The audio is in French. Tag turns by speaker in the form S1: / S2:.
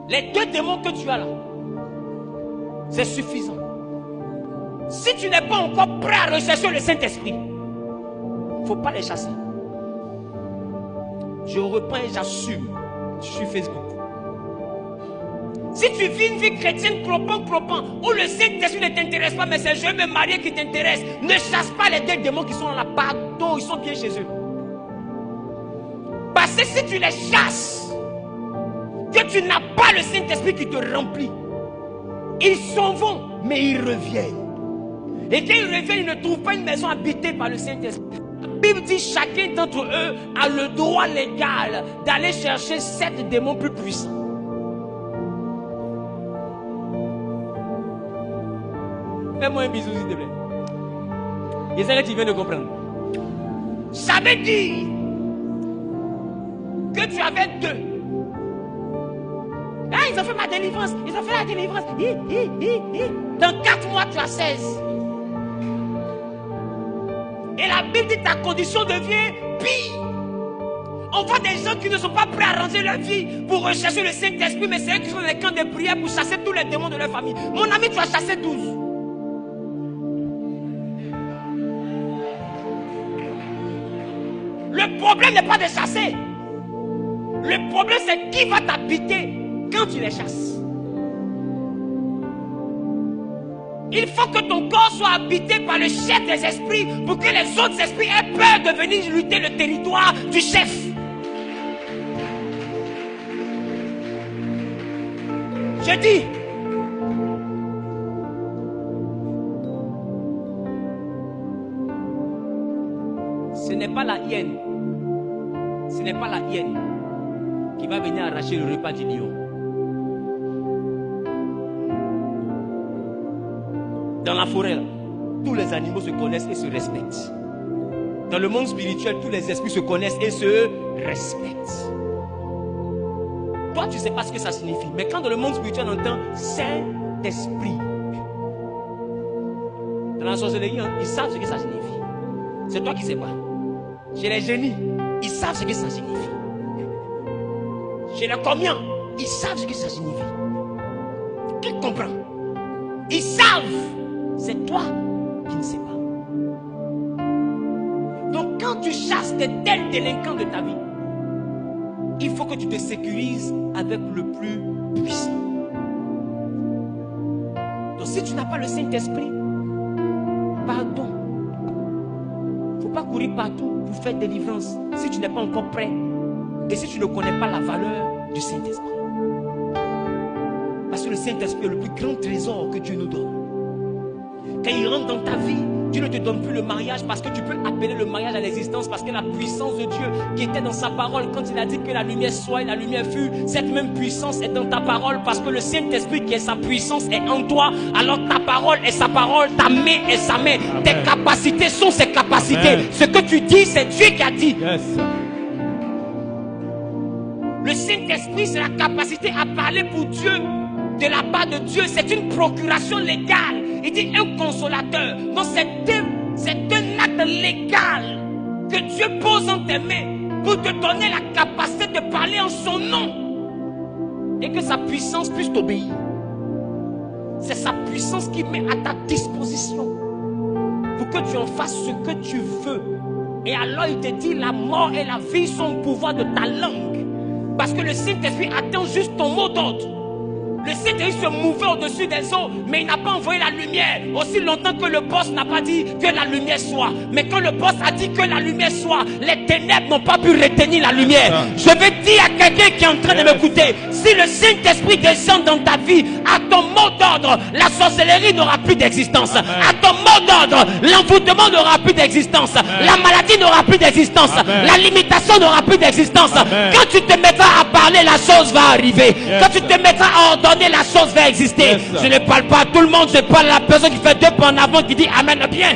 S1: Les 2 démons que tu as là, c'est suffisant. Si tu n'es pas encore prêt à rechercher le Saint-Esprit, il ne faut pas les chasser. Je reprends et j'assume. Je suis Facebook. Si tu vis une vie chrétienne clopant, où le Saint-Esprit ne t'intéresse pas, mais c'est je veux me marier qui t'intéresse, ne chasse pas les 2 démons qui sont là. Pardon, ils sont bien chez eux. Parce que si tu les chasses, que tu n'as pas le Saint-Esprit qui te remplit, ils s'en vont, mais ils reviennent. Et quand ils reviennent, ils ne trouvent pas une maison habitée par le Saint-Esprit. La Bible dit chacun d'entre eux a le droit légal d'aller chercher 7 démons plus puissants. Fais-moi un bisou s'il te plaît. J'espère que tu viens de comprendre. Ça veut dire que tu avais 2. Ah, ils ont fait ma délivrance. Ils ont fait la délivrance. Dans 4 mois, tu as 16. Et la Bible dit que ta condition devient pire. On voit des gens qui ne sont pas prêts à ranger leur vie pour rechercher le Saint-Esprit, mais c'est eux qui sont dans les camps de prière pour chasser tous les démons de leur famille. Mon ami, tu as chassé 12. Le problème n'est pas de chasser. Le problème, c'est qui va t'habiter quand tu les chasses. Il faut que ton corps soit habité par le chef des esprits pour que les autres esprits aient peur de venir lutter le territoire du chef. Je dis, ce n'est pas la hyène. Ce n'est pas la hyène qui va venir arracher le repas du lion. Dans la forêt, là, tous les animaux se connaissent et se respectent. Dans le monde spirituel, tous les esprits se connaissent et se respectent. Toi, tu ne sais pas ce que ça signifie. Mais quand dans le monde spirituel, on entend Saint-Esprit. Dans la sorcellerie, ils savent ce que ça signifie. C'est toi qui ne sais pas. Chez les génies, ils savent ce que ça signifie. Chez les commiens, ils savent ce que ça signifie. Qui comprend? Ils savent. C'est toi qui ne sais pas. Donc quand tu chasses de tels délinquants de ta vie, il faut que tu te sécurises avec le plus puissant. Donc si tu n'as pas le Saint-Esprit, pardon. Il ne faut pas courir partout pour faire délivrance si tu n'es pas encore prêt et si tu ne connais pas la valeur du Saint-Esprit. Parce que le Saint-Esprit est le plus grand trésor que Dieu nous donne. Quand il rentre dans ta vie, Dieu ne te donne plus le mariage parce que tu peux appeler le mariage à l'existence, parce que la puissance de Dieu qui était dans sa parole, quand il a dit que la lumière soit et la lumière fut, cette même puissance est dans ta parole, parce que le Saint-Esprit qui est sa puissance est en toi. Alors ta parole est sa parole, ta main est sa main. Amen. Tes capacités sont ses capacités. Amen. Ce que tu dis, c'est Dieu qui a dit. Yes. Le Saint-Esprit, c'est la capacité à parler pour Dieu, de la part de Dieu. C'est une procuration légale. Il dit un consolateur. Donc c'est un acte légal que Dieu pose en tes mains pour te donner la capacité de parler en son nom et que sa puissance puisse t'obéir. C'est sa puissance qui met à ta disposition pour que tu en fasses ce que tu veux. Et alors il te dit la mort et la vie sont au pouvoir de ta langue. Parce que le Saint-Esprit attend juste ton mot d'ordre. Le Saint-Esprit se mouvait au-dessus des eaux, mais il n'a pas envoyé la lumière. Aussi longtemps que le boss n'a pas dit que la lumière soit. Mais quand le boss a dit que la lumière soit, les ténèbres n'ont pas pu retenir la lumière. Je vais dire à quelqu'un qui est en train de m'écouter, si le Saint-Esprit descend dans ta vie, à ton mot d'ordre, la sorcellerie n'aura plus d'existence. Amen. À ton mot d'ordre, l'envoûtement n'aura plus d'existence. Amen. La maladie n'aura plus d'existence. Amen. La limitation n'aura plus d'existence. Amen. Quand tu te mettras à parler, la chose va arriver. Yes. Quand tu te mettras à ordonner, la chose va exister. Yes. Je ne parle pas à tout le monde, je parle à la personne qui fait 2 pas en avant, qui dit Amen bien.